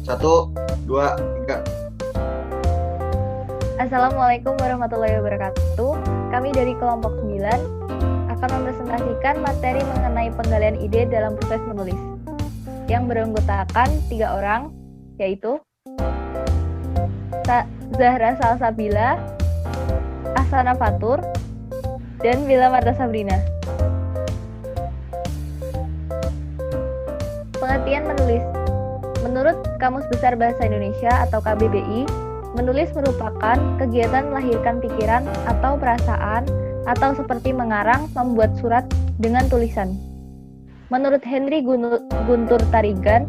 1, 2, 3. Assalamualaikum warahmatullahi wabarakatuh. Kami dari kelompok 9 akan mempresentasikan materi mengenai penggalian ide dalam proses menulis yang beranggotakan 3 orang, yaitu Zahra Salsabila, Ahsana Fatur, dan Bila Marta Sabrina. Pengertian menulis. Menurut Kamus Besar Bahasa Indonesia atau KBBI, menulis merupakan kegiatan melahirkan pikiran atau perasaan atau seperti mengarang, membuat surat dengan tulisan. Menurut Henry Guntur Tarigan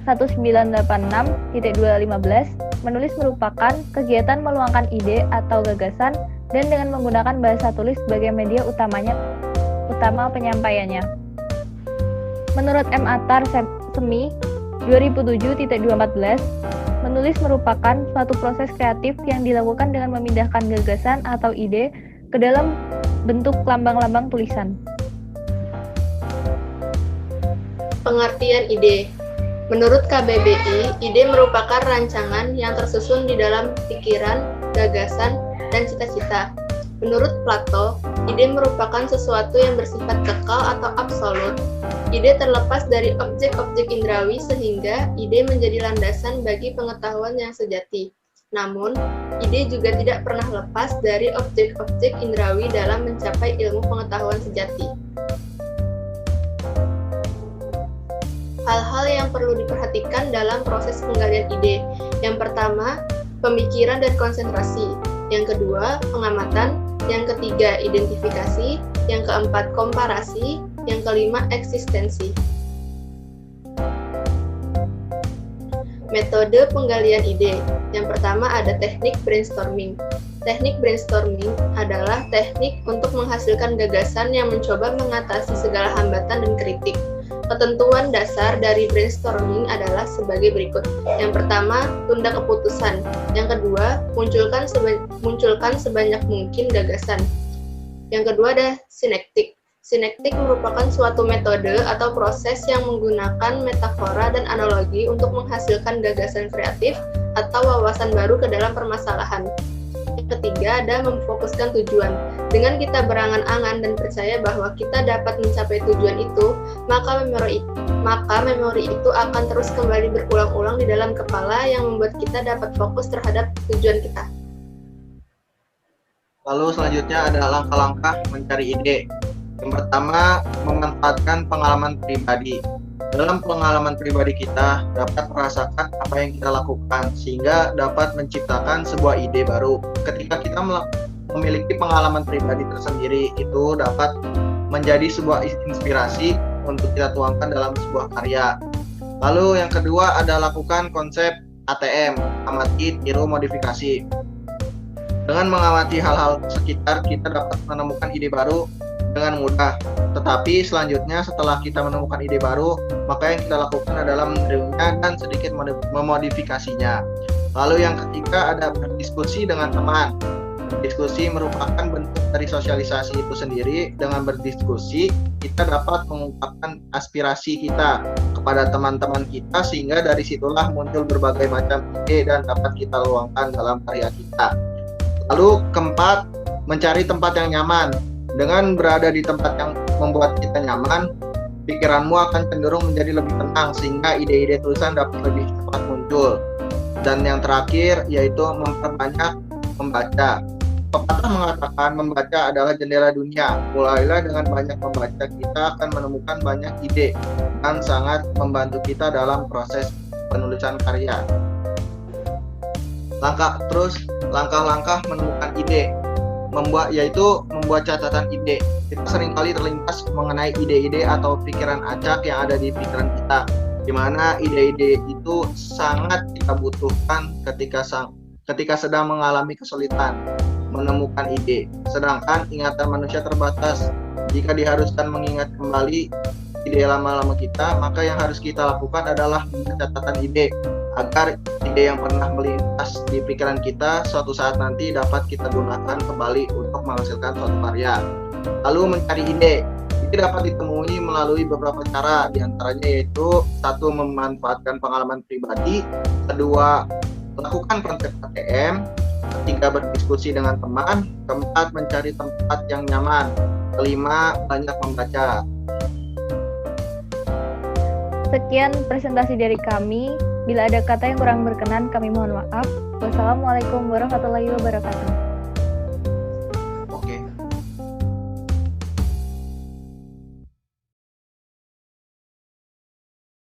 1986.215, menulis merupakan kegiatan meluangkan ide atau gagasan dan dengan menggunakan bahasa tulis sebagai media utama penyampaiannya. Menurut M. Attar Semi 2007.214, menulis merupakan suatu proses kreatif yang dilakukan dengan memindahkan gagasan atau ide ke dalam bentuk lambang-lambang tulisan. Pengertian ide. Menurut KBBI, ide merupakan rancangan yang tersusun di dalam pikiran, gagasan, dan cita-cita. Menurut Plato, ide merupakan sesuatu yang bersifat kekal atau absolut. Ide terlepas dari objek-objek indrawi sehingga ide menjadi landasan bagi pengetahuan yang sejati. Namun, ide juga tidak pernah lepas dari objek-objek indrawi dalam mencapai ilmu pengetahuan sejati. Hal-hal yang perlu diperhatikan dalam proses penggalian ide. Yang pertama, pemikiran dan konsentrasi. Yang kedua, pengamatan. Yang ketiga, identifikasi. Yang keempat, komparasi. Yang kelima, eksistensi. Metode penggalian ide. Yang pertama ada teknik brainstorming. Teknik brainstorming adalah teknik untuk menghasilkan gagasan yang mencoba mengatasi segala hambatan dan kritik. Ketentuan dasar dari brainstorming adalah sebagai berikut. Yang pertama, tunda keputusan. Yang kedua, munculkan sebanyak mungkin gagasan. Yang kedua ada sinektik. Sinektik merupakan suatu metode atau proses yang menggunakan metafora dan analogi untuk menghasilkan gagasan kreatif atau wawasan baru ke dalam permasalahan. Yang ketiga ada memfokuskan tujuan. Dengan kita berangan-angan dan percaya bahwa kita dapat mencapai tujuan itu, maka memori itu akan terus kembali berulang-ulang di dalam kepala yang membuat kita dapat fokus terhadap tujuan kita. Lalu selanjutnya ada langkah-langkah mencari ide. Yang pertama, memanfaatkan pengalaman pribadi. Dalam pengalaman pribadi kita dapat merasakan apa yang kita lakukan sehingga dapat menciptakan sebuah ide baru. Ketika kita memiliki pengalaman pribadi tersendiri, itu dapat menjadi sebuah inspirasi untuk kita tuangkan dalam sebuah karya. Lalu yang kedua ada lakukan konsep ATM, amati, tiru, modifikasi. Dengan mengamati hal-hal sekitar, kita dapat menemukan ide baru dengan mudah. Tetapi selanjutnya setelah kita menemukan ide baru, maka yang kita lakukan adalah menirunya dan sedikit memodifikasinya. Lalu yang ketiga ada berdiskusi dengan teman. Diskusi merupakan bentuk dari sosialisasi itu sendiri. Dengan berdiskusi, kita dapat mengungkapkan aspirasi kita kepada teman-teman kita sehingga dari situlah muncul berbagai macam ide dan dapat kita luangkan dalam karya kita. Lalu keempat, mencari tempat yang nyaman. Dengan berada di tempat yang membuat kita nyaman, pikiranmu akan cenderung menjadi lebih tenang sehingga ide-ide tulisan dapat lebih cepat muncul. Dan yang terakhir yaitu memperbanyak membaca. Pepatah mengatakan membaca adalah jendela dunia. Mulailah dengan banyak membaca, kita akan menemukan banyak ide dan sangat membantu kita dalam proses penulisan karya. Langkah-langkah menemukan ide. Membuat catatan ide. Kita seringkali terlintas mengenai ide-ide atau pikiran acak yang ada di pikiran kita, di mana ide-ide itu sangat kita butuhkan ketika sedang mengalami kesulitan menemukan ide. Sedangkan ingatan manusia terbatas. Jika diharuskan mengingat kembali ide lama-lama kita, maka yang harus kita lakukan adalah membuat catatan ide agar ide yang pernah melintas di pikiran kita suatu saat nanti dapat kita gunakan kembali untuk menghasilkan suatu karya. Lalu mencari ide. Ini dapat ditemui melalui beberapa cara, diantaranya yaitu satu, memanfaatkan pengalaman pribadi, kedua, lakukan konsep KTM, ketiga, berdiskusi dengan teman, keempat, mencari tempat yang nyaman, kelima, banyak membaca. Sekian presentasi dari kami. Bila ada kata yang kurang berkenan, kami mohon maaf. Wassalamualaikum warahmatullahi wabarakatuh.